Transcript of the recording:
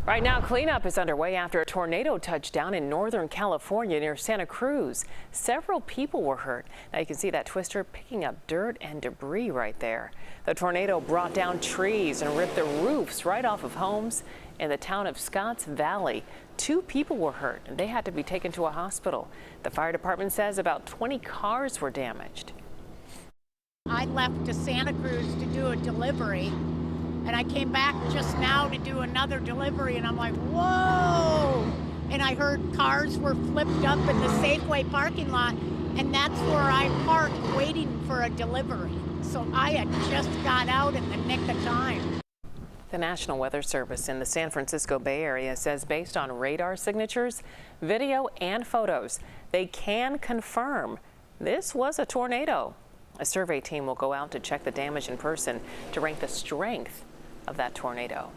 Right now, cleanup is underway after a tornado touched down in Northern California near Santa Cruz. Several people were hurt. Now you can see that twister picking up dirt and debris right there. The tornado brought down trees and ripped the roofs right off of homes in the town of Scotts Valley. 2 people were hurt and they had to be taken to a hospital. The fire department says about 20 cars were damaged. I left to Santa Cruz to do a delivery. And I came back just now to do another delivery, and I'm like, whoa! And I heard cars were flipped up in the Safeway parking lot, and that's where I parked waiting for a delivery. So I had just got out in the nick of time. The National Weather Service in the San Francisco Bay Area says based on radar signatures, video, and photos, they can confirm this was a tornado. A survey team will go out to check the damage in person to rank the strength of that tornado.